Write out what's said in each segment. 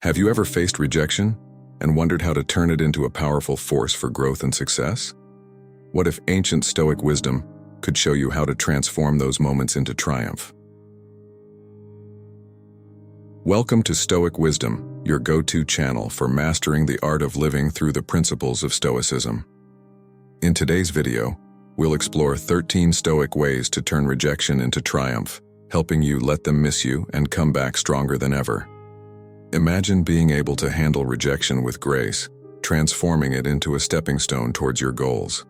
Have you ever faced rejection and wondered how to turn it into a powerful force for growth and success? What if ancient Stoic wisdom could show you how to transform those moments into triumph? Welcome to Stoic Wisdom, your go-to channel for mastering the art of living through the principles of Stoicism. In today's video, we'll explore 13 Stoic ways to turn rejection into triumph, helping you let them miss you and come back stronger than ever. Imagine being able to handle rejection with grace, transforming it into a stepping stone towards your goals.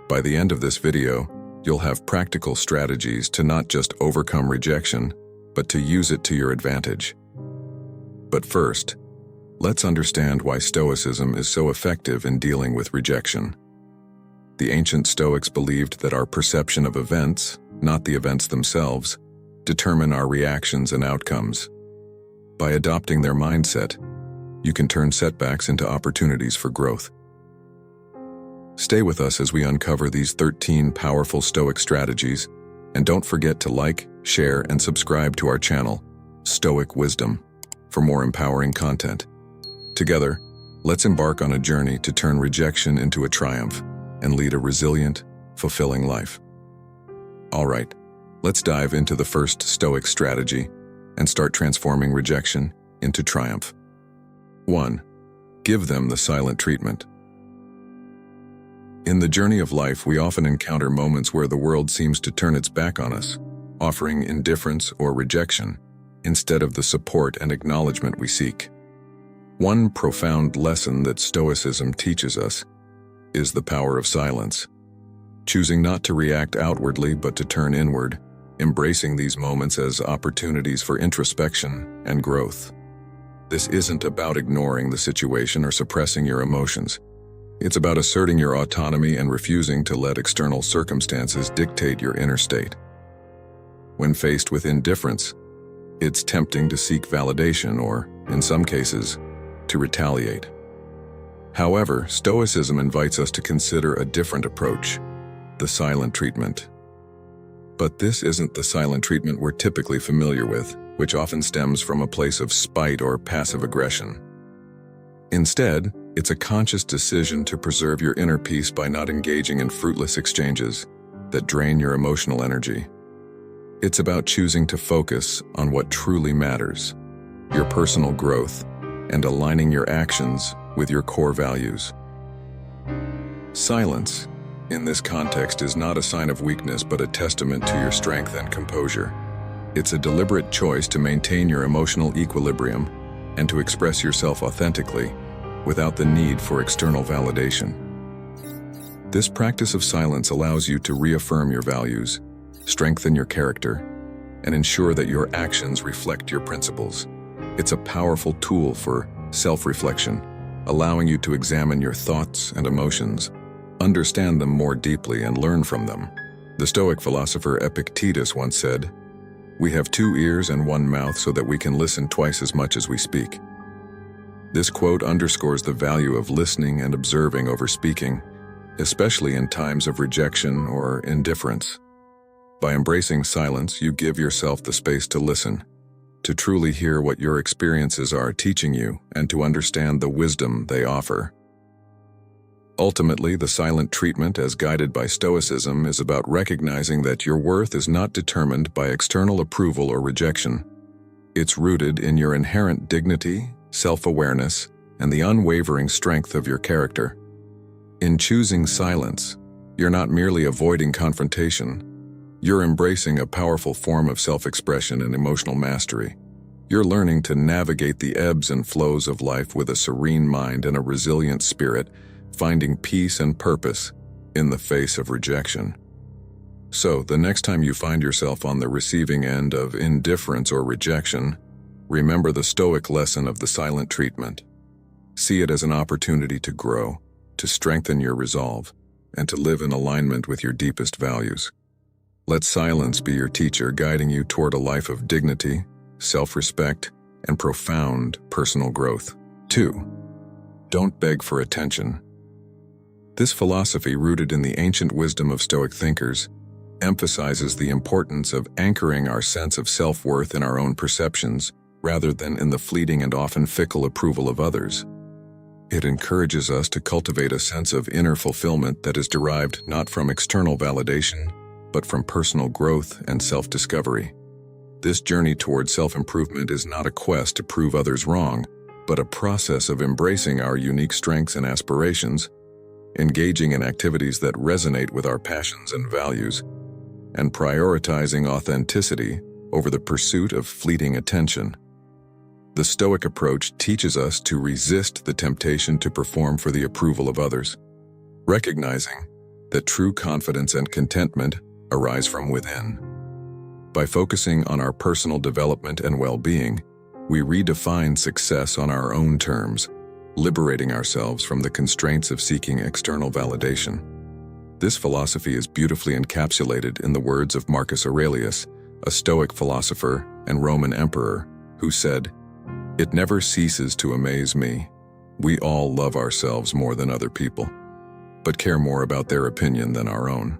By the end of this video, you'll have practical strategies to not just overcome rejection, but to use it to your advantage. But first, let's understand why Stoicism is so effective in dealing with rejection. The ancient Stoics believed that our perception of events, not the events themselves, determine our reactions and outcomes. By adopting their mindset, you can turn setbacks into opportunities for growth. Stay with us as we uncover these 13 powerful Stoic strategies, and don't forget to like, share, and subscribe to our channel, Stoic Wisdom, for more empowering content. Together, let's embark on a journey to turn rejection into a triumph and lead a resilient, fulfilling life. All right, let's dive into the first Stoic strategy and start transforming rejection into triumph. 1. Give them the silent treatment. In the journey of life, we often encounter moments where the world seems to turn its back on us, offering indifference or rejection, instead of the support and acknowledgement we seek. One profound lesson that Stoicism teaches us is the power of silence. Choosing not to react outwardly but to turn inward, embracing these moments as opportunities for introspection and growth. This isn't about ignoring the situation or suppressing your emotions. It's about asserting your autonomy and refusing to let external circumstances dictate your inner state. When faced with indifference, it's tempting to seek validation or, in some cases, to retaliate. However, Stoicism invites us to consider a different approach, the silent treatment. But this isn't the silent treatment we're typically familiar with, which often stems from a place of spite or passive aggression. Instead, it's a conscious decision to preserve your inner peace by not engaging in fruitless exchanges that drain your emotional energy. It's about choosing to focus on what truly matters, your personal growth, and aligning your actions with your core values. Silence, in this context, is not a sign of weakness but a testament to your strength and composure. It's a deliberate choice to maintain your emotional equilibrium and to express yourself authentically without the need for external validation. This practice of silence allows you to reaffirm your values, strengthen your character, and ensure that your actions reflect your principles. It's a powerful tool for self-reflection, allowing you to examine your thoughts and emotions, understand them more deeply, and learn from them. The Stoic philosopher Epictetus once said, "We have 2 ears and 1 mouth so that we can listen twice as much as we speak." This quote underscores the value of listening and observing over speaking, especially in times of rejection or indifference. By embracing silence, you give yourself the space to listen, to truly hear what your experiences are teaching you, and to understand the wisdom they offer. Ultimately, the silent treatment, as guided by Stoicism, is about recognizing that your worth is not determined by external approval or rejection. It's rooted in your inherent dignity, self-awareness, and the unwavering strength of your character. In choosing silence, you're not merely avoiding confrontation. You're embracing a powerful form of self-expression and emotional mastery. You're learning to navigate the ebbs and flows of life with a serene mind and a resilient spirit, finding peace and purpose in the face of rejection. So, the next time you find yourself on the receiving end of indifference or rejection, remember the Stoic lesson of the silent treatment. See it as an opportunity to grow, to strengthen your resolve, and to live in alignment with your deepest values. Let silence be your teacher, guiding you toward a life of dignity, self-respect, and profound personal growth. 2. Don't beg for attention. This philosophy, rooted in the ancient wisdom of Stoic thinkers, emphasizes the importance of anchoring our sense of self-worth in our own perceptions rather than in the fleeting and often fickle approval of others. It encourages us to cultivate a sense of inner fulfillment that is derived not from external validation, but from personal growth and self-discovery. This journey toward self-improvement is not a quest to prove others wrong, but a process of embracing our unique strengths and aspirations, engaging in activities that resonate with our passions and values, and prioritizing authenticity over the pursuit of fleeting attention. The Stoic approach teaches us to resist the temptation to perform for the approval of others, recognizing that true confidence and contentment arise from within. By focusing on our personal development and well-being, we redefine success on our own terms, liberating ourselves from the constraints of seeking external validation. This philosophy is beautifully encapsulated in the words of Marcus Aurelius, a Stoic philosopher and Roman emperor, who said, "It never ceases to amaze me. We all love ourselves more than other people, but care more about their opinion than our own."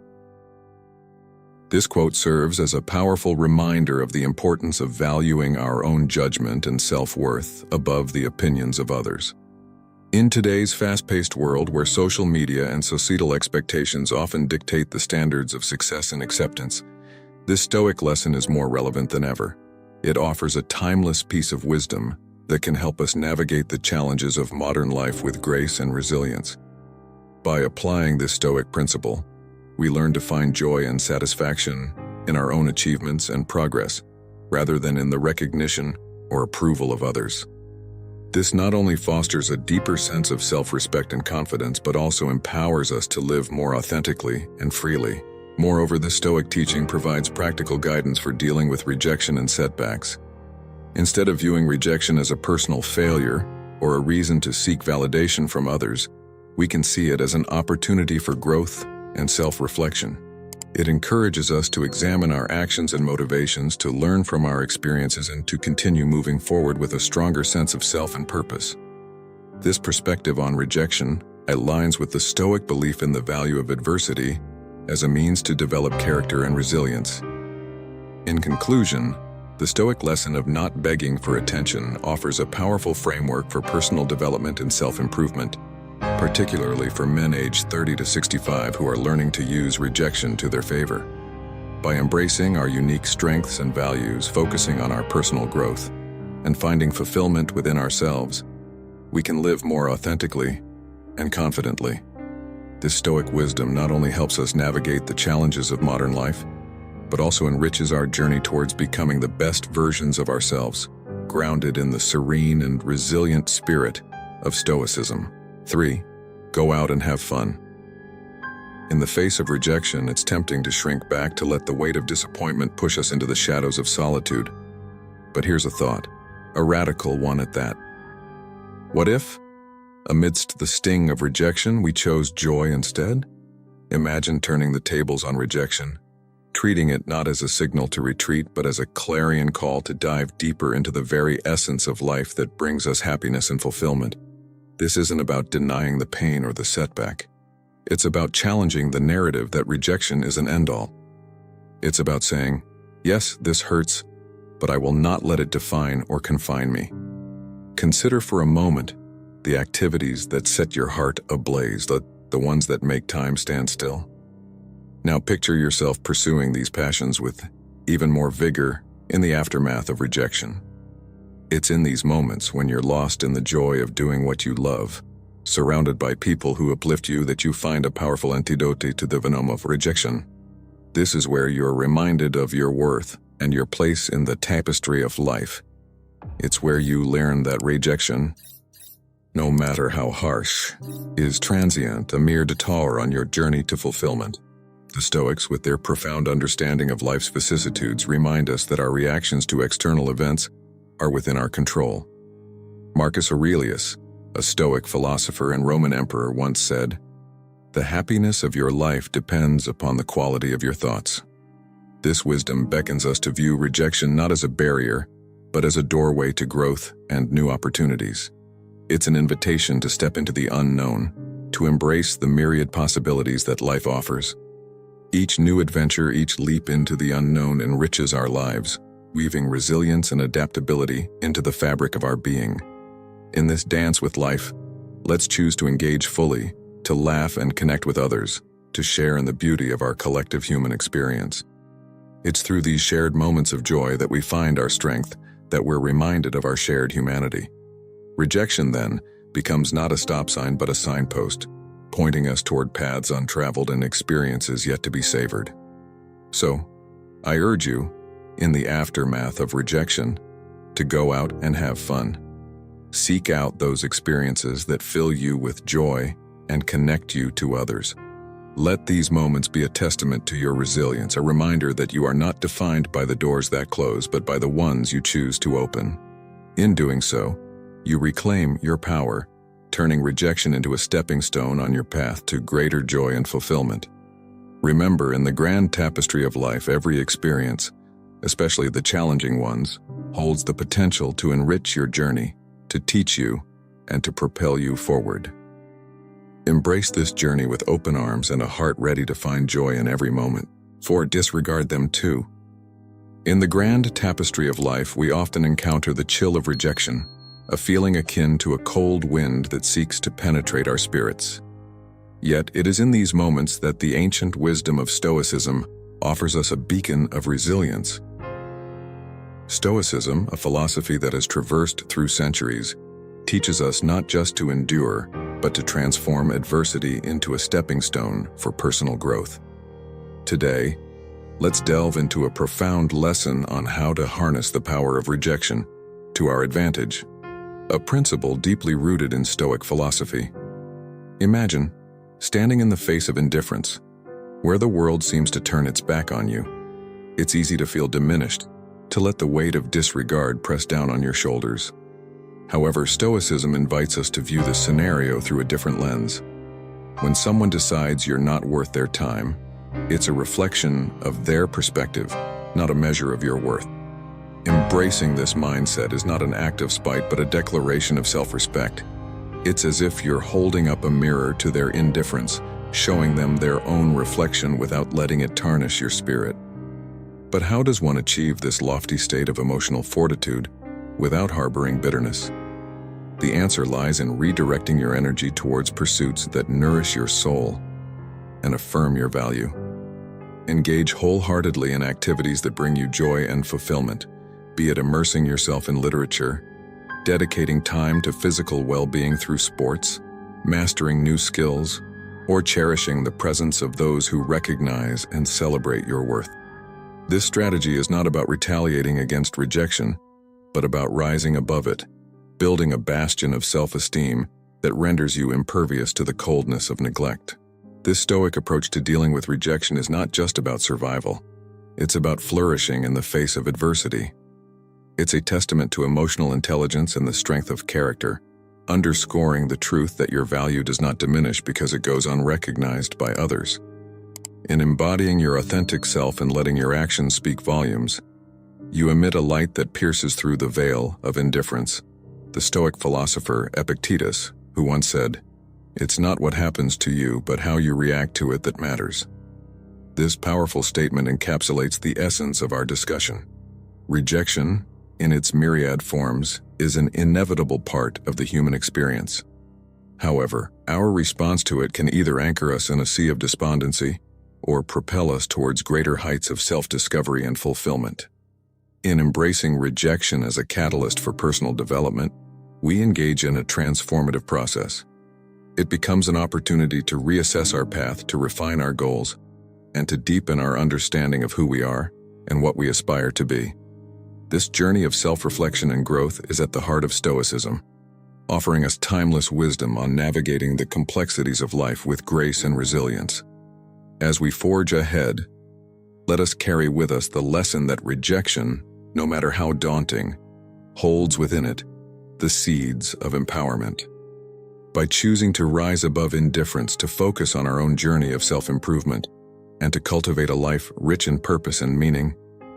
This quote serves as a powerful reminder of the importance of valuing our own judgment and self-worth above the opinions of others. In today's fast-paced world where social media and societal expectations often dictate the standards of success and acceptance, this Stoic lesson is more relevant than ever. It offers a timeless piece of wisdom that can help us navigate the challenges of modern life with grace and resilience. By applying this Stoic principle, we learn to find joy and satisfaction in our own achievements and progress, rather than in the recognition or approval of others. This not only fosters a deeper sense of self-respect and confidence, but also empowers us to live more authentically and freely. Moreover, the Stoic teaching provides practical guidance for dealing with rejection and setbacks. Instead of viewing rejection as a personal failure or a reason to seek validation from others, we can see it as an opportunity for growth and self-reflection. It encourages us to examine our actions and motivations, to learn from our experiences, and to continue moving forward with a stronger sense of self and purpose. This perspective on rejection aligns with the Stoic belief in the value of adversity as a means to develop character and resilience. In conclusion, the Stoic lesson of not begging for attention offers a powerful framework for personal development and self-improvement, particularly for men aged 30 to 65 who are learning to use rejection to their favor. By embracing our unique strengths and values, focusing on our personal growth, and finding fulfillment within ourselves, we can live more authentically and confidently. This Stoic wisdom not only helps us navigate the challenges of modern life, but also enriches our journey towards becoming the best versions of ourselves, grounded in the serene and resilient spirit of Stoicism. 3. Go out and have fun. In the face of rejection, it's tempting to shrink back, to let the weight of disappointment push us into the shadows of solitude. But here's a thought, a radical one at that. What if, amidst the sting of rejection, we chose joy instead? Imagine turning the tables on rejection, treating it not as a signal to retreat, but as a clarion call to dive deeper into the very essence of life that brings us happiness and fulfillment. This isn't about denying the pain or the setback. It's about challenging the narrative that rejection is an end-all. It's about saying, yes, this hurts, but I will not let it define or confine me. Consider for a moment the activities that set your heart ablaze, the ones that make time stand still. Now picture yourself pursuing these passions with even more vigor in the aftermath of rejection. It's in these moments, when you're lost in the joy of doing what you love, surrounded by people who uplift you, that you find a powerful antidote to the venom of rejection. This is where you're reminded of your worth and your place in the tapestry of life. It's where you learn that rejection, no matter how harsh, is transient, a mere detour on your journey to fulfillment. The Stoics, with their profound understanding of life's vicissitudes, remind us that our reactions to external events are within our control. Marcus Aurelius, a Stoic philosopher and Roman emperor, once said, "The happiness of your life depends upon the quality of your thoughts." This wisdom beckons us to view rejection not as a barrier, but as a doorway to growth and new opportunities. It's an invitation to step into the unknown, to embrace the myriad possibilities that life offers. Each new adventure, each leap into the unknown enriches our lives, weaving resilience and adaptability into the fabric of our being. In this dance with life, let's choose to engage fully, to laugh and connect with others, to share in the beauty of our collective human experience. It's through these shared moments of joy that we find our strength, that we're reminded of our shared humanity. Rejection, then, becomes not a stop sign but a signpost, pointing us toward paths untraveled and experiences yet to be savored. So, I urge you, in the aftermath of rejection, to go out and have fun. Seek out those experiences that fill you with joy and connect you to others. Let these moments be a testament to your resilience, a reminder that you are not defined by the doors that close, but by the ones you choose to open. In doing so, you reclaim your power, turning rejection into a stepping stone on your path to greater joy and fulfillment. Remember, in the grand tapestry of life, every experience, especially the challenging ones, holds the potential to enrich your journey, to teach you, and to propel you forward. Embrace this journey with open arms and a heart ready to find joy in every moment, for disregard them too. In the grand tapestry of life, we often encounter the chill of rejection, a feeling akin to a cold wind that seeks to penetrate our spirits. Yet it is in these moments that the ancient wisdom of Stoicism offers us a beacon of resilience. Stoicism, a philosophy that has traversed through centuries, teaches us not just to endure, but to transform adversity into a stepping stone for personal growth. Today, let's delve into a profound lesson on how to harness the power of rejection to our advantage, a principle deeply rooted in Stoic philosophy. Imagine standing in the face of indifference, where the world seems to turn its back on you. It's easy to feel diminished, to let the weight of disregard press down on your shoulders. However, Stoicism invites us to view the scenario through a different lens. When someone decides you're not worth their time, it's a reflection of their perspective, not a measure of your worth. Embracing this mindset is not an act of spite, but a declaration of self-respect. It's as if you're holding up a mirror to their indifference, showing them their own reflection without letting it tarnish your spirit. But how does one achieve this lofty state of emotional fortitude without harboring bitterness? The answer lies in redirecting your energy towards pursuits that nourish your soul and affirm your value. Engage wholeheartedly in activities that bring you joy and fulfillment, be it immersing yourself in literature, dedicating time to physical well-being through sports, mastering new skills, or cherishing the presence of those who recognize and celebrate your worth. This strategy is not about retaliating against rejection, but about rising above it, building a bastion of self-esteem that renders you impervious to the coldness of neglect. This Stoic approach to dealing with rejection is not just about survival. It's about flourishing in the face of adversity. It's a testament to emotional intelligence and the strength of character, underscoring the truth that your value does not diminish because it goes unrecognized by others. In embodying your authentic self and letting your actions speak volumes, you emit a light that pierces through the veil of indifference. The Stoic philosopher Epictetus, who once said, "It's not what happens to you, but how you react to it that matters." This powerful statement encapsulates the essence of our discussion. Rejection, in its myriad forms, is an inevitable part of the human experience. However, our response to it can either anchor us in a sea of despondency or propel us towards greater heights of self-discovery and fulfillment. In embracing rejection as a catalyst for personal development, we engage in a transformative process. It becomes an opportunity to reassess our path, to refine our goals, and to deepen our understanding of who we are and what we aspire to be. This journey of self-reflection and growth is at the heart of Stoicism, offering us timeless wisdom on navigating the complexities of life with grace and resilience. As we forge ahead, let us carry with us the lesson that rejection, no matter how daunting, holds within it the seeds of empowerment. By choosing to rise above indifference, to focus on our own journey of self-improvement, and to cultivate a life rich in purpose and meaning,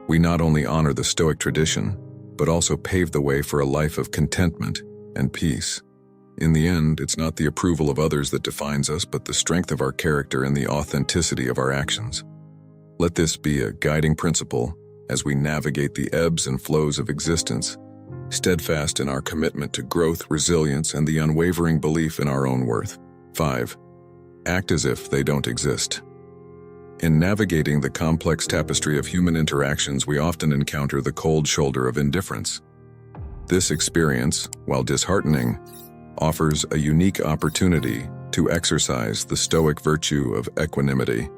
we not only honor the Stoic tradition, but also pave the way for a life of contentment and peace. In the end, it's not the approval of others that defines us, but the strength of our character and the authenticity of our actions. Let this be a guiding principle as we navigate the ebbs and flows of existence, steadfast in our commitment to growth, resilience, and the unwavering belief in our own worth. 5. Act as if they don't exist. In navigating the complex tapestry of human interactions, we often encounter the cold shoulder of indifference. This experience, while disheartening, offers a unique opportunity to exercise the Stoic virtue of equanimity.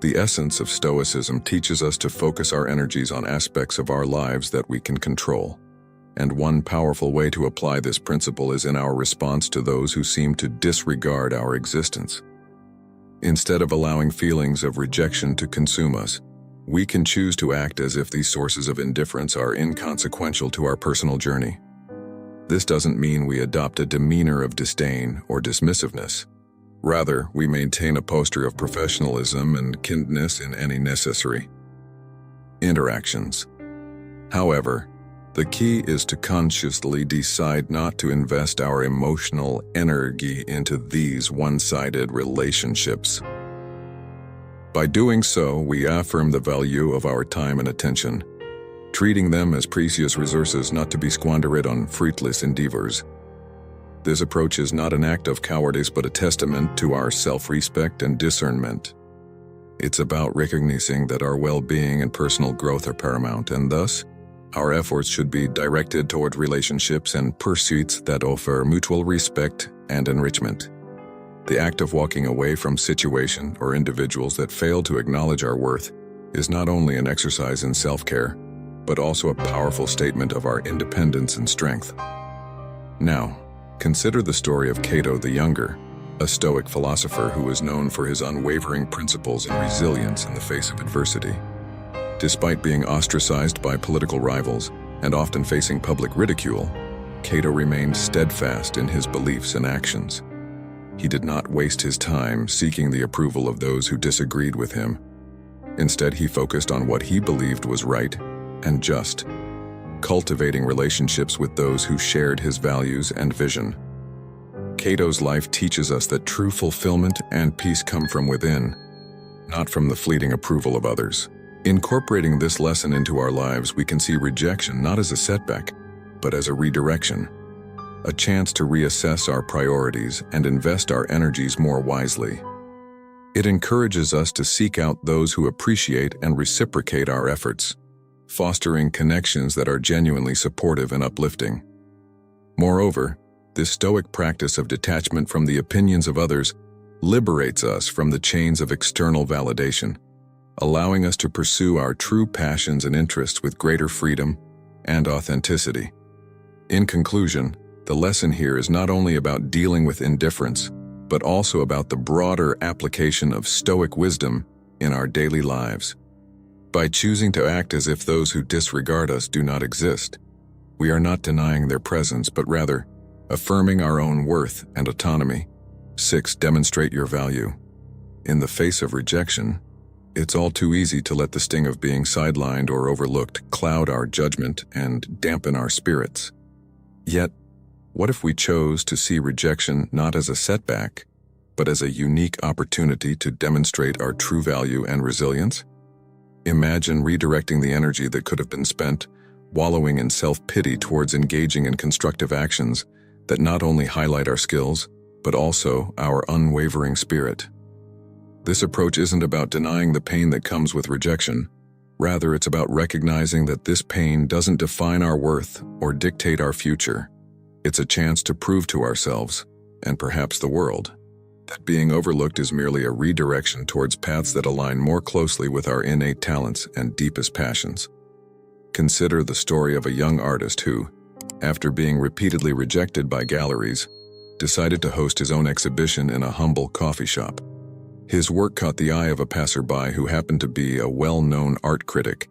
The essence of Stoicism teaches us to focus our energies on aspects of our lives that we can control. And one powerful way to apply this principle is in our response to those who seem to disregard our existence. Instead of allowing feelings of rejection to consume us, we can choose to act as if these sources of indifference are inconsequential to our personal journey. This doesn't mean we adopt a demeanor of disdain or dismissiveness. Rather, we maintain a posture of professionalism and kindness in any necessary interactions. However, the key is to consciously decide not to invest our emotional energy into these one-sided relationships. By doing so, we affirm the value of our time and attention, treating them as precious resources not to be squandered on fruitless endeavors. This approach is not an act of cowardice but a testament to our self-respect and discernment. It's about recognizing that our well-being and personal growth are paramount, and thus, our efforts should be directed toward relationships and pursuits that offer mutual respect and enrichment. The act of walking away from situations or individuals that fail to acknowledge our worth is not only an exercise in self-care, but also a powerful statement of our independence and strength. Now, consider the story of Cato the Younger, a Stoic philosopher who was known for his unwavering principles and resilience in the face of adversity. Despite being ostracized by political rivals and often facing public ridicule, Cato remained steadfast in his beliefs and actions. He did not waste his time seeking the approval of those who disagreed with him. Instead, he focused on what he believed was right and just, cultivating relationships with those who shared his values and vision. Cato's life teaches us that true fulfillment and peace come from within, not from the fleeting approval of others. Incorporating this lesson into our lives, we can see rejection not as a setback, but as a redirection, a chance to reassess our priorities and invest our energies more wisely. It encourages us to seek out those who appreciate and reciprocate our efforts, fostering connections that are genuinely supportive and uplifting. Moreover, this Stoic practice of detachment from the opinions of others liberates us from the chains of external validation, allowing us to pursue our true passions and interests with greater freedom and authenticity. In conclusion, the lesson here is not only about dealing with indifference, but also about the broader application of Stoic wisdom in our daily lives. By choosing to act as if those who disregard us do not exist, we are not denying their presence, but rather affirming our own worth and autonomy. 6. Demonstrate your value. In the face of rejection, it's all too easy to let the sting of being sidelined or overlooked cloud our judgment and dampen our spirits. Yet, what if we chose to see rejection not as a setback, but as a unique opportunity to demonstrate our true value and resilience? Imagine redirecting the energy that could have been spent wallowing in self-pity towards engaging in constructive actions that not only highlight our skills, but also our unwavering spirit. This approach isn't about denying the pain that comes with rejection. Rather, it's about recognizing that this pain doesn't define our worth or dictate our future. It's a chance to prove to ourselves, and perhaps the world, that being overlooked is merely a redirection towards paths that align more closely with our innate talents and deepest passions. Consider the story of a young artist who, after being repeatedly rejected by galleries, decided to host his own exhibition in a humble coffee shop. His work caught the eye of a passerby who happened to be a well-known art critic.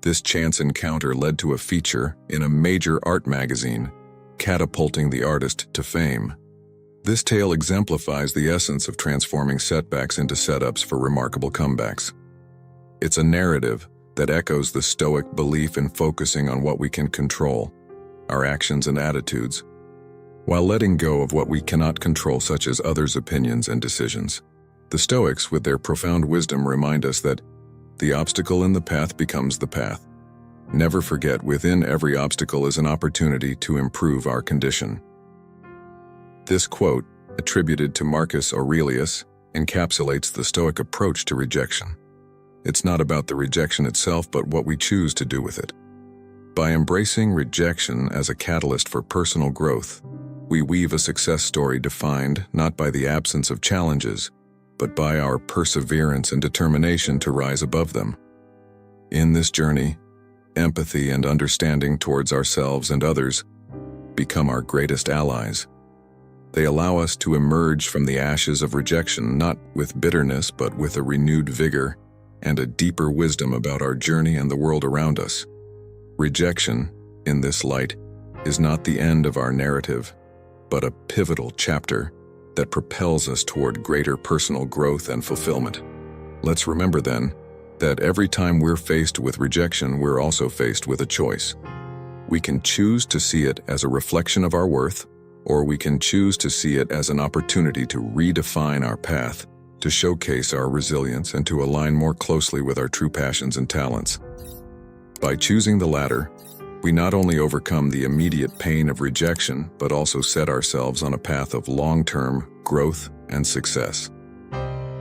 This chance encounter led to a feature in a major art magazine, catapulting the artist to fame. This tale exemplifies the essence of transforming setbacks into setups for remarkable comebacks. It's a narrative that echoes the Stoic belief in focusing on what we can control, our actions and attitudes, while letting go of what we cannot control, such as others' opinions and decisions. The Stoics, with their profound wisdom, remind us that the obstacle in the path becomes the path. Never forget, within every obstacle is an opportunity to improve our condition. This quote, attributed to Marcus Aurelius, encapsulates the Stoic approach to rejection. It's not about the rejection itself, but what we choose to do with it. By embracing rejection as a catalyst for personal growth, we weave a success story defined not by the absence of challenges, but by our perseverance and determination to rise above them. In this journey, empathy and understanding towards ourselves and others become our greatest allies. They allow us to emerge from the ashes of rejection not with bitterness but with a renewed vigor and a deeper wisdom about our journey and the world around us. Rejection, in this light, is not the end of our narrative, but a pivotal chapter that propels us toward greater personal growth and fulfillment. Let's remember then that every time we're faced with rejection, we're also faced with a choice. We can choose to see it as a reflection of our worth, or we can choose to see it as an opportunity to redefine our path, to showcase our resilience, and to align more closely with our true passions and talents. By choosing the latter, we not only overcome the immediate pain of rejection, but also set ourselves on a path of long-term growth and success.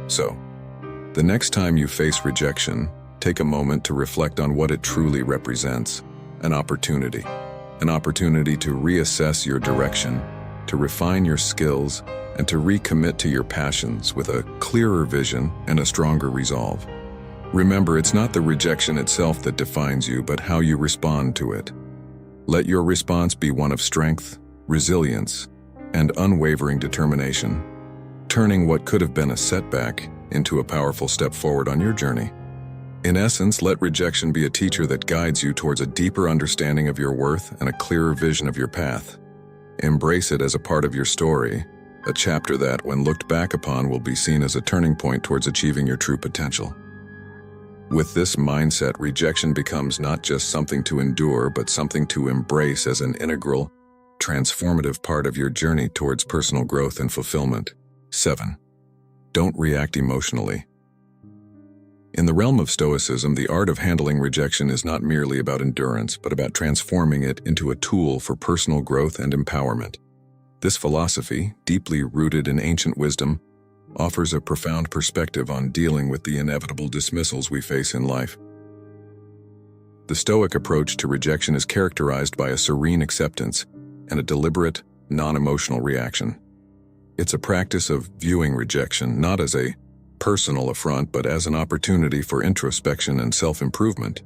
So, the next time you face rejection, take a moment to reflect on what it truly represents: an opportunity to reassess your direction, to refine your skills, and to recommit to your passions with a clearer vision and a stronger resolve. Remember, it's not the rejection itself that defines you, but how you respond to it. Let your response be one of strength, resilience, and unwavering determination, turning what could have been a setback into a powerful step forward on your journey. In essence, let rejection be a teacher that guides you towards a deeper understanding of your worth and a clearer vision of your path. Embrace it as a part of your story, a chapter that, when looked back upon, will be seen as a turning point towards achieving your true potential. With this mindset, rejection becomes not just something to endure, but something to embrace as an integral, transformative part of your journey towards personal growth and fulfillment. 7. Don't react emotionally. In the realm of Stoicism, the art of handling rejection is not merely about endurance, but about transforming it into a tool for personal growth and empowerment. This philosophy, deeply rooted in ancient wisdom, offers a profound perspective on dealing with the inevitable dismissals we face in life. The Stoic approach to rejection is characterized by a serene acceptance and a deliberate, non-emotional reaction. It's a practice of viewing rejection not as a personal affront, but as an opportunity for introspection and self-improvement.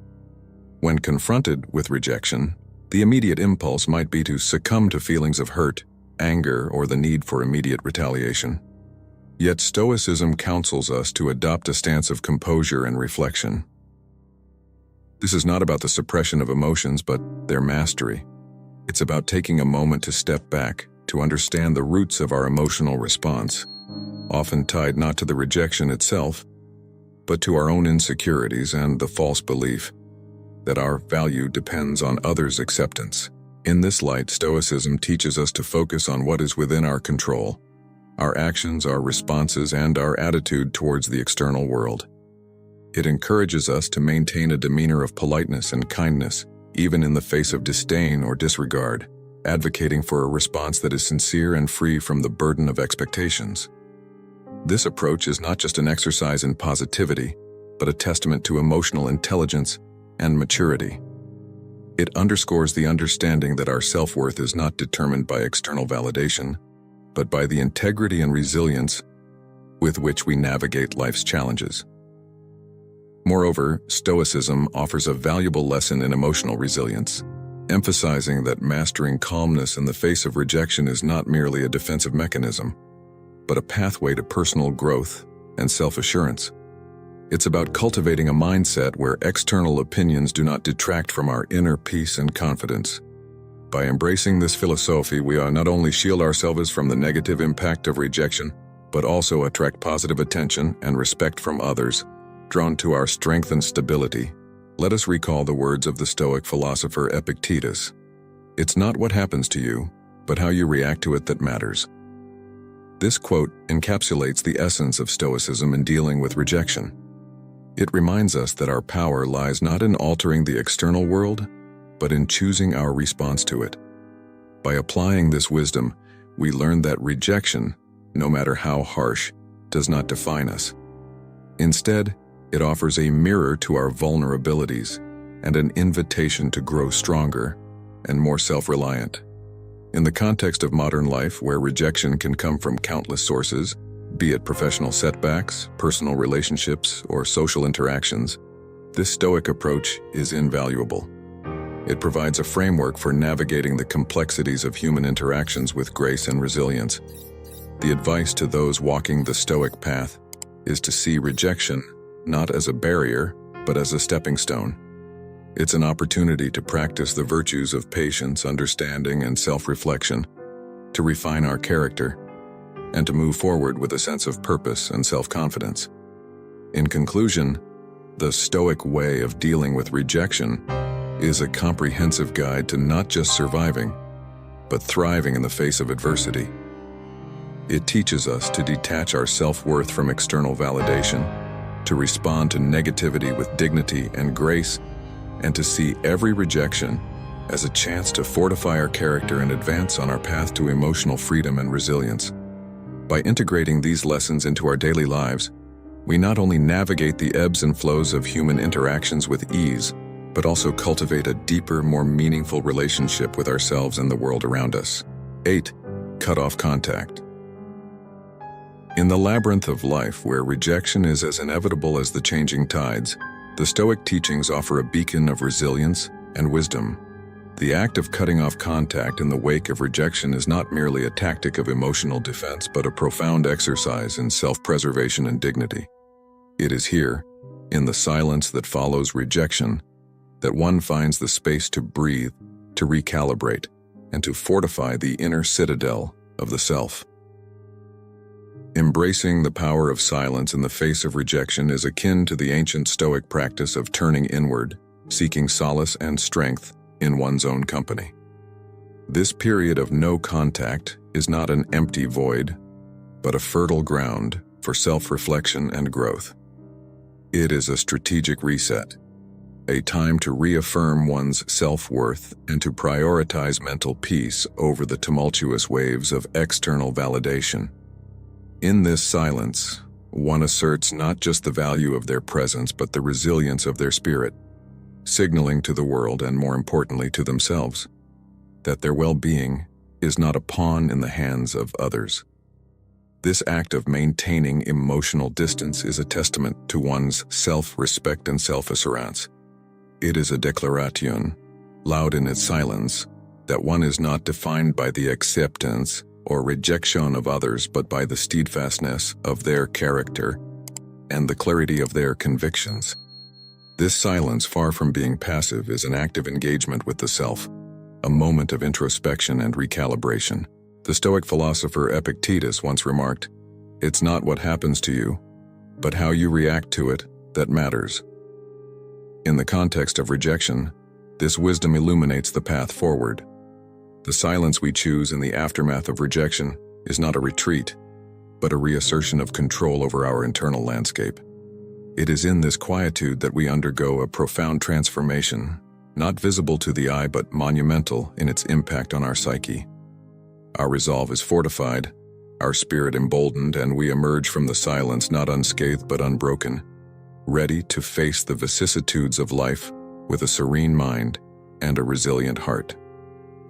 When confronted with rejection, the immediate impulse might be to succumb to feelings of hurt, anger, or the need for immediate retaliation. Yet Stoicism counsels us to adopt a stance of composure and reflection. This is not about the suppression of emotions, but their mastery. It's about taking a moment to step back, to understand the roots of our emotional response, often tied not to the rejection itself, but to our own insecurities and the false belief that our value depends on others' acceptance. In this light, Stoicism teaches us to focus on what is within our control: our actions, our responses, and our attitude towards the external world. It encourages us to maintain a demeanor of politeness and kindness, even in the face of disdain or disregard, advocating for a response that is sincere and free from the burden of expectations. This approach is not just an exercise in positivity, but a testament to emotional intelligence and maturity. It underscores the understanding that our self-worth is not determined by external validation, but by the integrity and resilience with which we navigate life's challenges. Moreover, Stoicism offers a valuable lesson in emotional resilience, emphasizing that mastering calmness in the face of rejection is not merely a defensive mechanism, but a pathway to personal growth and self-assurance. It's about cultivating a mindset where external opinions do not detract from our inner peace and confidence. By embracing this philosophy, we not only shield ourselves from the negative impact of rejection, but also attract positive attention and respect from others, drawn to our strength and stability. Let us recall the words of the Stoic philosopher Epictetus. It's not what happens to you, but how you react to it that matters. This quote encapsulates the essence of Stoicism in dealing with rejection. It reminds us that our power lies not in altering the external world, but in choosing our response to it. By applying this wisdom, we learn that rejection, no matter how harsh, does not define us. Instead, it offers a mirror to our vulnerabilities and an invitation to grow stronger and more self-reliant. In the context of modern life, where rejection can come from countless sources, be it professional setbacks, personal relationships, or social interactions, this Stoic approach is invaluable. It provides a framework for navigating the complexities of human interactions with grace and resilience. The advice to those walking the Stoic path is to see rejection not as a barrier, but as a stepping stone. It's an opportunity to practice the virtues of patience, understanding, and self-reflection, to refine our character, and to move forward with a sense of purpose and self-confidence. In conclusion, the Stoic way of dealing with rejection is a comprehensive guide to not just surviving, but thriving in the face of adversity. It teaches us to detach our self-worth from external validation, to respond to negativity with dignity and grace, and to see every rejection as a chance to fortify our character and advance on our path to emotional freedom and resilience. By integrating these lessons into our daily lives, we not only navigate the ebbs and flows of human interactions with ease, but also cultivate a deeper, more meaningful relationship with ourselves and the world around us. 8. Cut off contact. In the labyrinth of life, where rejection is as inevitable as the changing tides, the Stoic teachings offer a beacon of resilience and wisdom. The act of cutting off contact in the wake of rejection is not merely a tactic of emotional defense, but a profound exercise in self-preservation and dignity. It is here, in the silence that follows rejection, that one finds the space to breathe, to recalibrate, and to fortify the inner citadel of the self. Embracing the power of silence in the face of rejection is akin to the ancient Stoic practice of turning inward, seeking solace and strength in one's own company. This period of no contact is not an empty void, but a fertile ground for self-reflection and growth. It is a strategic reset, a time to reaffirm one's self-worth and to prioritize mental peace over the tumultuous waves of external validation. In this silence, one asserts not just the value of their presence, but the resilience of their spirit, signaling to the world, and more importantly to themselves, that their well-being is not a pawn in the hands of others. This act of maintaining emotional distance is a testament to one's self-respect and self-assurance. It is a declaration, loud in its silence, that one is not defined by the acceptance or rejection of others, but by the steadfastness of their character and the clarity of their convictions. This silence, far from being passive, is an active engagement with the self, a moment of introspection and recalibration. The Stoic philosopher Epictetus once remarked, "It's not what happens to you, but how you react to it that matters." In the context of rejection, this wisdom illuminates the path forward. The silence we choose in the aftermath of rejection is not a retreat, but a reassertion of control over our internal landscape. It is in this quietude that we undergo a profound transformation, not visible to the eye but monumental in its impact on our psyche. Our resolve is fortified, our spirit emboldened, and we emerge from the silence not unscathed but unbroken, ready to face the vicissitudes of life with a serene mind and a resilient heart.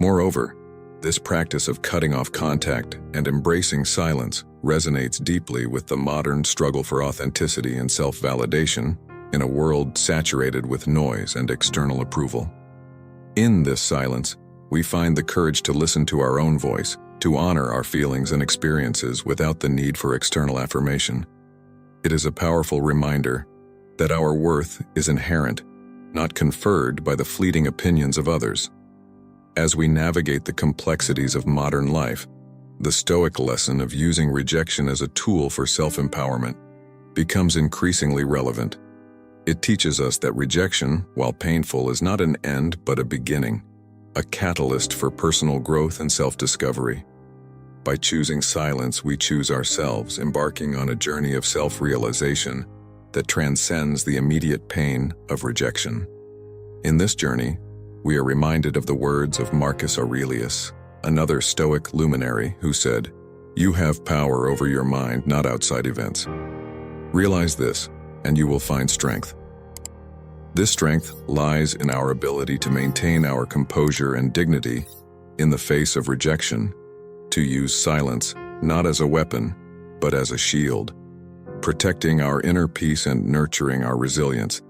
Moreover, this practice of cutting off contact and embracing silence resonates deeply with the modern struggle for authenticity and self-validation in a world saturated with noise and external approval. In this silence, we find the courage to listen to our own voice, to honor our feelings and experiences without the need for external affirmation. It is a powerful reminder that our worth is inherent, not conferred by the fleeting opinions of others. As we navigate the complexities of modern life, the Stoic lesson of using rejection as a tool for self-empowerment becomes increasingly relevant. It teaches us that rejection, while painful, is not an end but a beginning, a catalyst for personal growth and self-discovery. By choosing silence, we choose ourselves, embarking on a journey of self-realization that transcends the immediate pain of rejection. In this journey, we are reminded of the words of Marcus Aurelius, another Stoic luminary, who said, "You have power over your mind, not outside events." Realize this, and you will find strength. This strength lies in our ability to maintain our composure and dignity in the face of rejection, to use silence not as a weapon, but as a shield, protecting our inner peace and nurturing our resilience.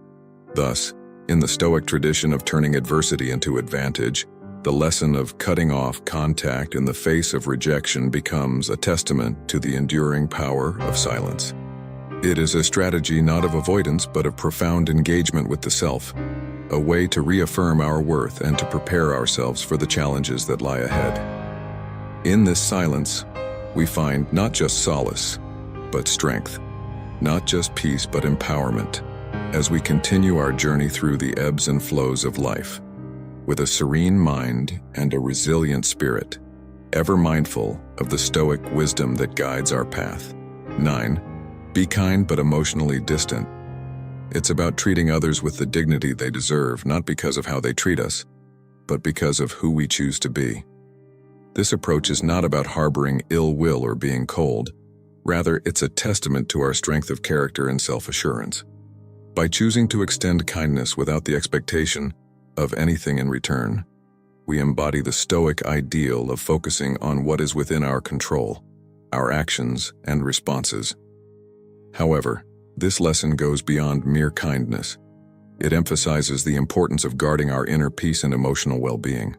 Thus, in the Stoic tradition of turning adversity into advantage, the lesson of cutting off contact in the face of rejection becomes a testament to the enduring power of silence. It is a strategy not of avoidance but of profound engagement with the self, a way to reaffirm our worth and to prepare ourselves for the challenges that lie ahead. In this silence, we find not just solace, but strength, not just peace but empowerment, as we continue our journey through the ebbs and flows of life, with a serene mind and a resilient spirit, ever mindful of the Stoic wisdom that guides our path. 9. Be kind but emotionally distant. It's about treating others with the dignity they deserve, not because of how they treat us, but because of who we choose to be. This approach is not about harboring ill will or being cold. Rather, it's a testament to our strength of character and self-assurance. By choosing to extend kindness without the expectation of anything in return, we embody the Stoic ideal of focusing on what is within our control, our actions and responses. However, this lesson goes beyond mere kindness. It emphasizes the importance of guarding our inner peace and emotional well-being.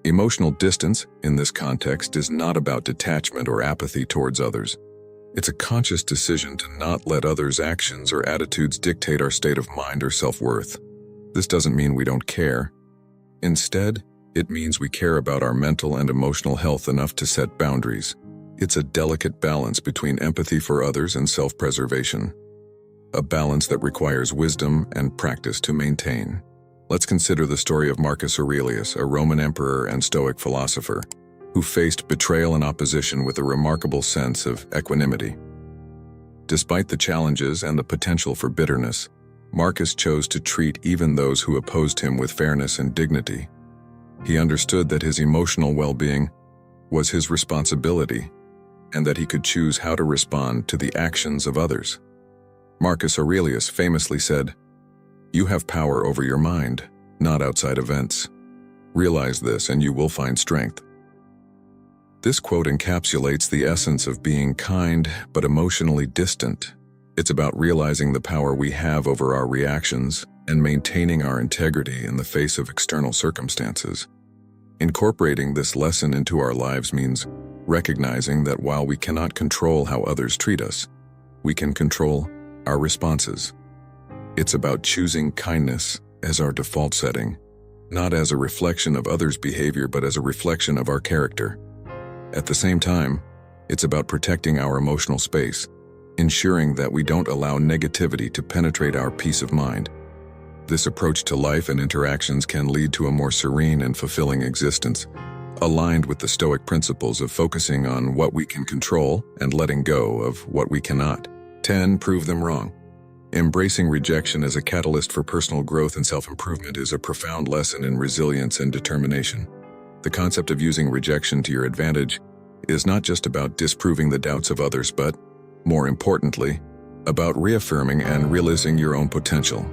Emotional distance, in this context, is not about detachment or apathy towards others. It's a conscious decision to not let others' actions or attitudes dictate our state of mind or self-worth. This doesn't mean we don't care. Instead, it means we care about our mental and emotional health enough to set boundaries. It's a delicate balance between empathy for others and self-preservation, a balance that requires wisdom and practice to maintain. Let's consider the story of Marcus Aurelius, a Roman emperor and Stoic philosopher, who faced betrayal and opposition with a remarkable sense of equanimity. Despite the challenges and the potential for bitterness, Marcus chose to treat even those who opposed him with fairness and dignity. He understood that his emotional well-being was his responsibility, and that he could choose how to respond to the actions of others. Marcus Aurelius famously said, "You have power over your mind, not outside events. Realize this and you will find strength." This quote encapsulates the essence of being kind but emotionally distant. It's about realizing the power we have over our reactions and maintaining our integrity in the face of external circumstances. Incorporating this lesson into our lives means recognizing that while we cannot control how others treat us, we can control our responses. It's about choosing kindness as our default setting, not as a reflection of others' behavior but as a reflection of our character. At the same time, it's about protecting our emotional space, ensuring that we don't allow negativity to penetrate our peace of mind. This approach to life and interactions can lead to a more serene and fulfilling existence, aligned with the Stoic principles of focusing on what we can control and letting go of what we cannot. 10. Prove them wrong. Embracing rejection as a catalyst for personal growth and self-improvement is a profound lesson in resilience and determination. The concept of using rejection to your advantage is not just about disproving the doubts of others, but, more importantly, about reaffirming and realizing your own potential.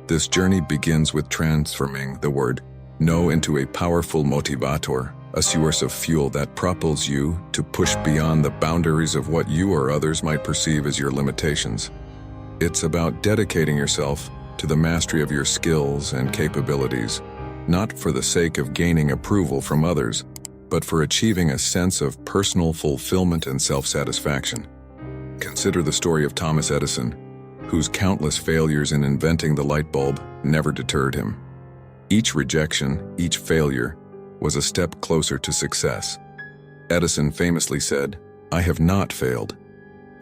This journey begins with transforming the word "no" into a powerful motivator, a source of fuel that propels you to push beyond the boundaries of what you or others might perceive as your limitations. It's about dedicating yourself to the mastery of your skills and capabilities, not for the sake of gaining approval from others, but for achieving a sense of personal fulfillment and self-satisfaction. Consider the story of Thomas Edison, whose countless failures in inventing the light bulb never deterred him. Each rejection, each failure, was a step closer to success. Edison famously said, "I have not failed.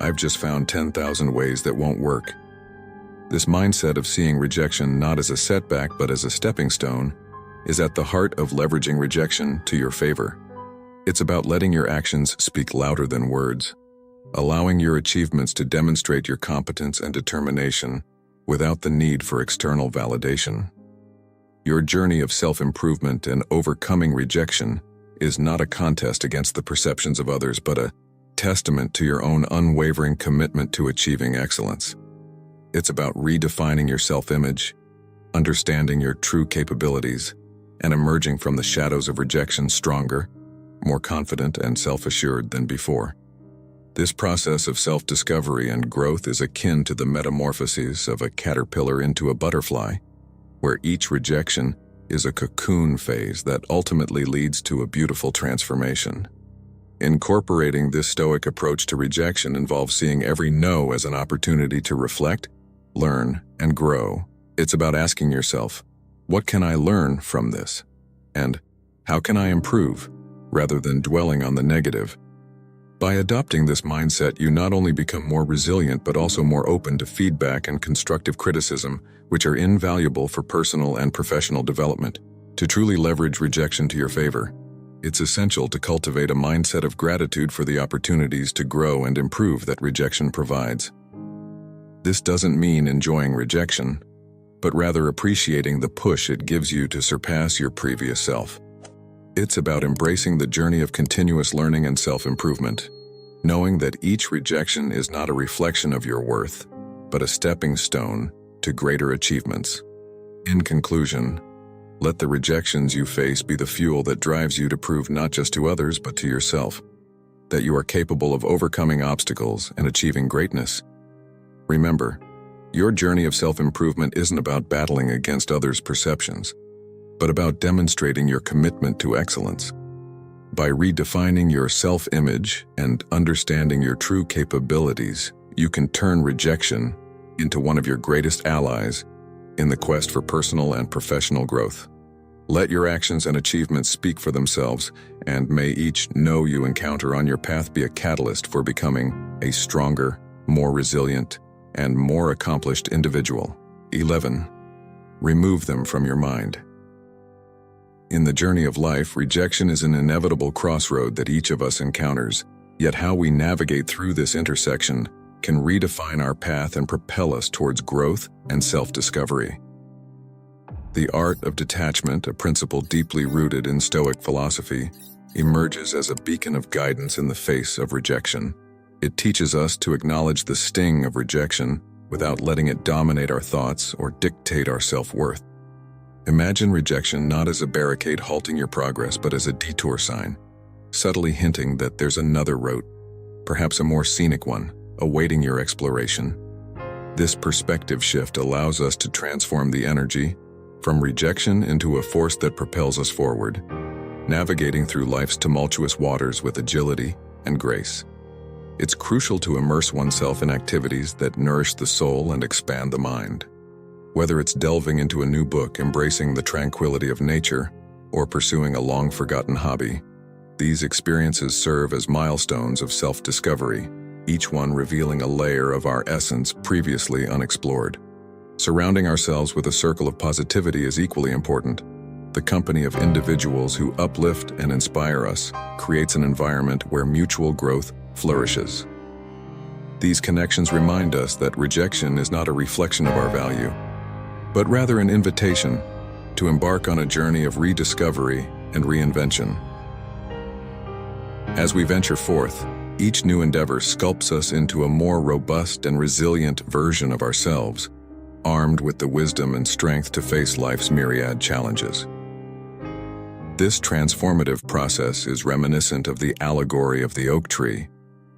I've just found 10,000 ways that won't work." This mindset of seeing rejection not as a setback but as a stepping stone is at the heart of leveraging rejection to your favor. It's about letting your actions speak louder than words. allowing your achievements to demonstrate your competence and determination without the need for external validation. Your journey of self-improvement and overcoming rejection is not a contest against the perceptions of others, but a testament to your own unwavering commitment to achieving excellence. It's about redefining your self-image, understanding your true capabilities, and emerging from the shadows of rejection stronger, more confident, and self-assured than before. This process of self-discovery and growth is akin to the metamorphoses of a caterpillar into a butterfly, where each rejection is a cocoon phase that ultimately leads to a beautiful transformation. Incorporating this Stoic approach to rejection involves seeing every no as an opportunity to reflect, learn, and grow. It's about asking yourself, what can I learn from this? And how can I improve, rather than dwelling on the negative? By adopting this mindset, you not only become more resilient but also more open to feedback and constructive criticism, which are invaluable for personal and professional development. To truly leverage rejection to your favor, it's essential to cultivate a mindset of gratitude for the opportunities to grow and improve that rejection provides. This doesn't mean enjoying rejection, but rather appreciating the push it gives you to surpass your previous self. It's about embracing the journey of continuous learning and self-improvement, knowing that each rejection is not a reflection of your worth, but a stepping stone to greater achievements. In conclusion, let the rejections you face be the fuel that drives you to prove not just to others but to yourself that you are capable of overcoming obstacles and achieving greatness. Remember, your journey of self-improvement isn't about battling against others' perceptions, but about demonstrating your commitment to excellence. By redefining your self-image and understanding your true capabilities, you can turn rejection into one of your greatest allies in the quest for personal and professional growth. Let your actions and achievements speak for themselves, and may each no you encounter on your path be a catalyst for becoming a stronger, more resilient, and more accomplished individual. 11. Remove them from your mind. In the journey of life, rejection is an inevitable crossroad that each of us encounters, yet how we navigate through this intersection can redefine our path and propel us towards growth and self-discovery. The art of detachment, a principle deeply rooted in Stoic philosophy, emerges as a beacon of guidance in the face of rejection. It teaches us to acknowledge the sting of rejection without letting it dominate our thoughts or dictate our self-worth. Imagine rejection not as a barricade halting your progress, but as a detour sign, subtly hinting that there's another route, perhaps a more scenic one, awaiting your exploration. This perspective shift allows us to transform the energy from rejection into a force that propels us forward, navigating through life's tumultuous waters with agility and grace. It's crucial to immerse oneself in activities that nourish the soul and expand the mind. Whether it's delving into a new book, embracing the tranquility of nature, or pursuing a long-forgotten hobby, these experiences serve as milestones of self-discovery, each one revealing a layer of our essence previously unexplored. Surrounding ourselves with a circle of positivity is equally important. The company of individuals who uplift and inspire us creates an environment where mutual growth flourishes. These connections remind us that rejection is not a reflection of our value, but rather an invitation to embark on a journey of rediscovery and reinvention. As we venture forth, each new endeavor sculpts us into a more robust and resilient version of ourselves, armed with the wisdom and strength to face life's myriad challenges. This transformative process is reminiscent of the allegory of the oak tree,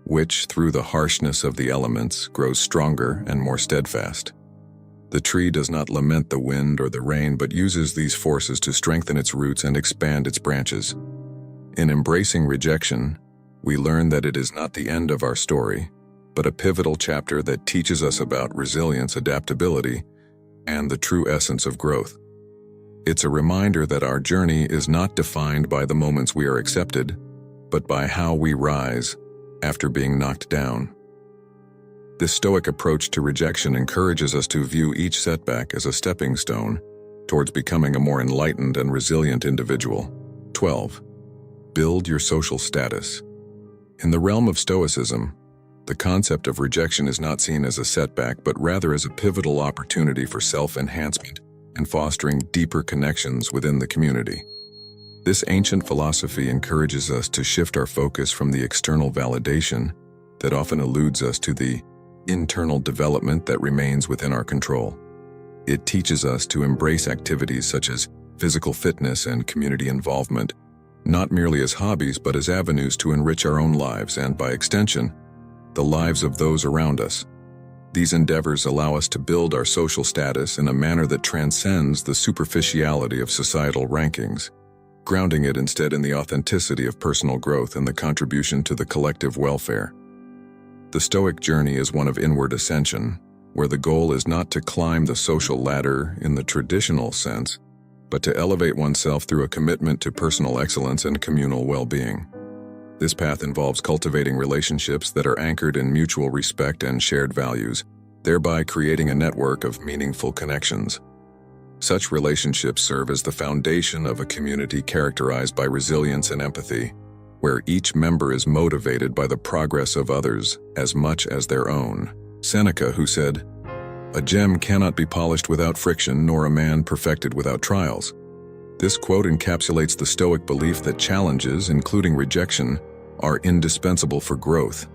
which, through the harshness of the elements, grows stronger and more steadfast. The tree does not lament the wind or the rain, but uses these forces to strengthen its roots and expand its branches. In embracing rejection, we learn that it is not the end of our story, but a pivotal chapter that teaches us about resilience, adaptability, and the true essence of growth. It's a reminder that our journey is not defined by the moments we are accepted, but by how we rise after being knocked down. This Stoic approach to rejection encourages us to view each setback as a stepping stone towards becoming a more enlightened and resilient individual. 12. Build your social status. In the realm of Stoicism, The concept of rejection is not seen as a setback, but rather as a pivotal opportunity for self-enhancement and fostering deeper connections within the community. This ancient philosophy encourages us to shift our focus from the external validation that often eludes us to the internal development that remains within our control. It teaches us to embrace activities such as physical fitness and community involvement, not merely as hobbies but as avenues to enrich our own lives and, by extension, the lives of those around us. These endeavors allow us to build our social status in a manner that transcends the superficiality of societal rankings, grounding it instead in the authenticity of personal growth and the contribution to the collective welfare. The Stoic journey is one of inward ascension, where the goal is not to climb the social ladder in the traditional sense, but to elevate oneself through a commitment to personal excellence and communal well-being. This path involves cultivating relationships that are anchored in mutual respect and shared values, thereby creating a network of meaningful connections. Such relationships serve as the foundation of a community characterized by resilience and empathy, where each member is motivated by the progress of others as much as their own. Seneca, who said, "A gem cannot be polished without friction, nor a man perfected without trials." This quote encapsulates the Stoic belief that challenges, including rejection, are indispensable for growth.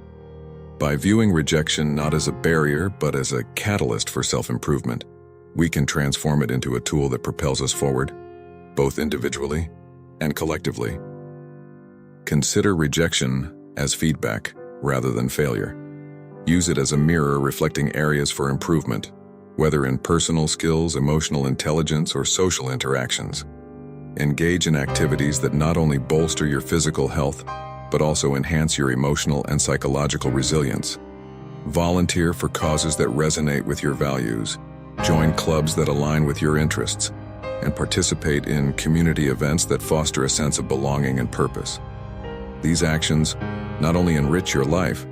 By viewing rejection not as a barrier but as a catalyst for self-improvement, we can transform it into a tool that propels us forward, both individually and collectively. Consider rejection as feedback rather than failure. Use it as a mirror reflecting areas for improvement, whether in personal skills, emotional intelligence, or social interactions. Engage in activities that not only bolster your physical health, but also enhance your emotional and psychological resilience. Volunteer for causes that resonate with your values, join clubs that align with your interests, and participate in community events that foster a sense of belonging and purpose. These actions not only enrich your life,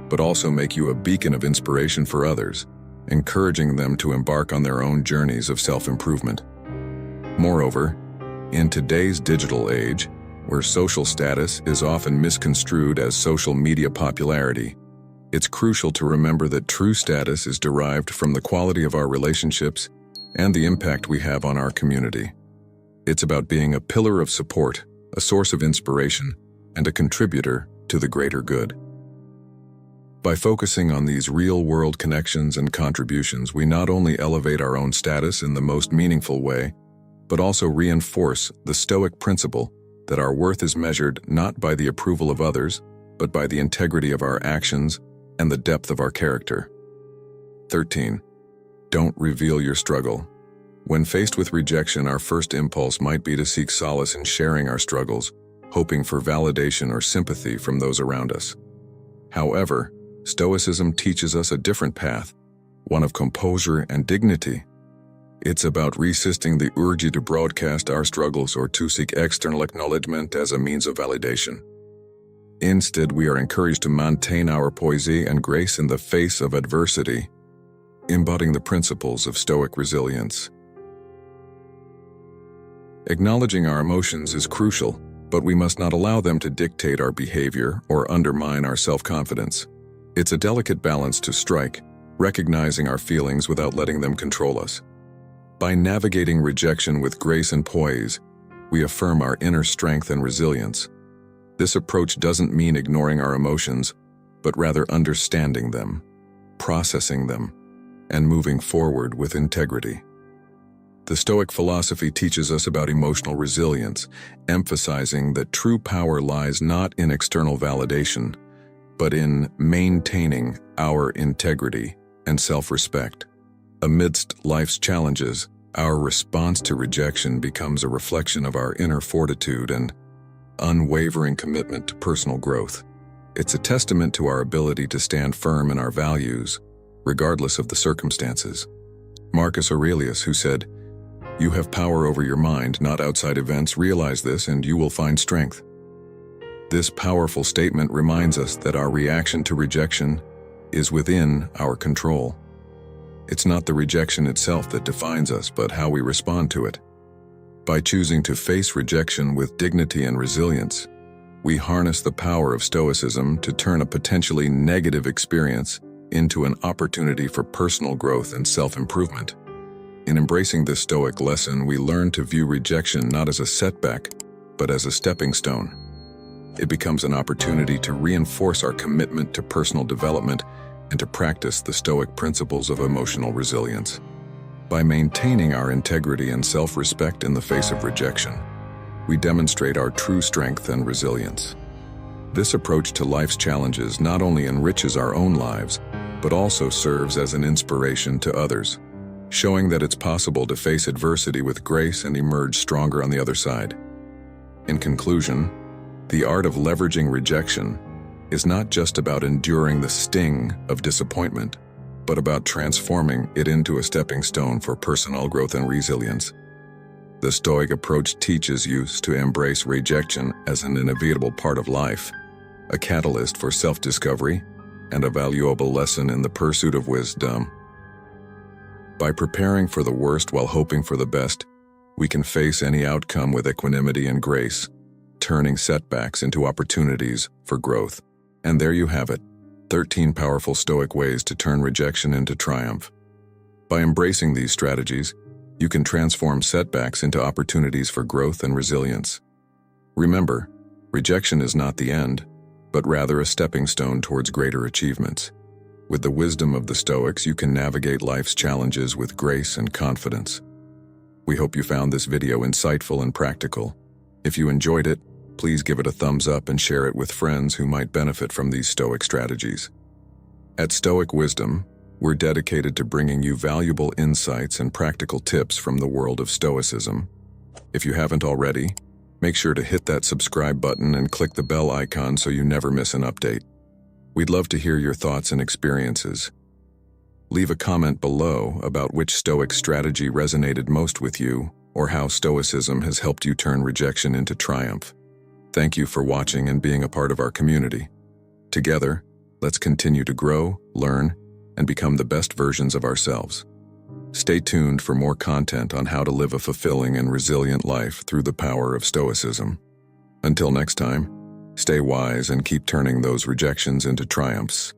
but also make you a beacon of inspiration for others, encouraging them to embark on their own journeys of self-improvement. Moreover, in today's digital age, where social status is often misconstrued as social media popularity, it's crucial to remember that true status is derived from the quality of our relationships and the impact we have on our community. It's about being a pillar of support, a source of inspiration, and a contributor to the greater good. By focusing on these real-world connections and contributions, we not only elevate our own status in the most meaningful way, but also reinforce the Stoic principle that our worth is measured not by the approval of others, but by the integrity of our actions and the depth of our character. 13. Don't reveal your struggle. When faced with rejection, our first impulse might be to seek solace in sharing our struggles, hoping for validation or sympathy from those around us. However, Stoicism teaches us a different path, one of composure and dignity. It's about resisting the urge to broadcast our struggles or to seek external acknowledgement as a means of validation. Instead, we are encouraged to maintain our poise and grace in the face of adversity, embodying the principles of Stoic resilience. Acknowledging our emotions is crucial, but we must not allow them to dictate our behavior or undermine our self-confidence. It's a delicate balance to strike, recognizing our feelings without letting them control us. By navigating rejection with grace and poise, we affirm our inner strength and resilience. This approach doesn't mean ignoring our emotions, but rather understanding them, processing them, and moving forward with integrity. The Stoic philosophy teaches us about emotional resilience, emphasizing that true power lies not in external validation, but in maintaining our integrity and self-respect. Amidst life's challenges, our response to rejection becomes a reflection of our inner fortitude and unwavering commitment to personal growth. It's a testament to our ability to stand firm in our values, regardless of the circumstances. Marcus Aurelius, who said, "You have power over your mind, not outside events. Realize this and you will find strength." This powerful statement reminds us that our reaction to rejection is within our control. It's not the rejection itself that defines us, but how we respond to it. By choosing to face rejection with dignity and resilience, We harness the power of Stoicism to turn a potentially negative experience into an opportunity for personal growth and self-improvement. In embracing this Stoic lesson, we learn to view rejection not as a setback, but as a stepping stone. It becomes an opportunity to reinforce our commitment to personal development and to practice the Stoic principles of emotional resilience. By maintaining our integrity and self-respect in the face of rejection, we demonstrate our true strength and resilience. This approach to life's challenges not only enriches our own lives, but also serves as an inspiration to others, showing that it's possible to face adversity with grace and emerge stronger on the other side. In conclusion, the art of leveraging rejection is not just about enduring the sting of disappointment, but about transforming it into a stepping stone for personal growth and resilience. The Stoic approach teaches you to embrace rejection as an inevitable part of life, a catalyst for self-discovery, and a valuable lesson in the pursuit of wisdom. By preparing for the worst while hoping for the best, we can face any outcome with equanimity and grace, turning setbacks into opportunities for growth. And there you have it, 13 powerful Stoic ways to turn rejection into triumph. By embracing these strategies, you can transform setbacks into opportunities for growth and resilience. Remember, rejection is not the end, but rather a stepping stone towards greater achievements. With the wisdom of the Stoics, you can navigate life's challenges with grace and confidence. We hope you found this video insightful and practical. If you enjoyed it, please give it a thumbs up and share it with friends who might benefit from these Stoic strategies. At Stoic Wisdom, we're dedicated to bringing you valuable insights and practical tips from the world of Stoicism. If you haven't already, make sure to hit that subscribe button and click the bell icon so you never miss an update. We'd love to hear your thoughts and experiences. Leave a comment below about which Stoic strategy resonated most with you, or how Stoicism has helped you turn rejection into triumph. Thank you for watching and being a part of our community. Together, let's continue to grow, learn, and become the best versions of ourselves. Stay tuned for more content on how to live a fulfilling and resilient life through the power of Stoicism. Until next time, stay wise and keep turning those rejections into triumphs.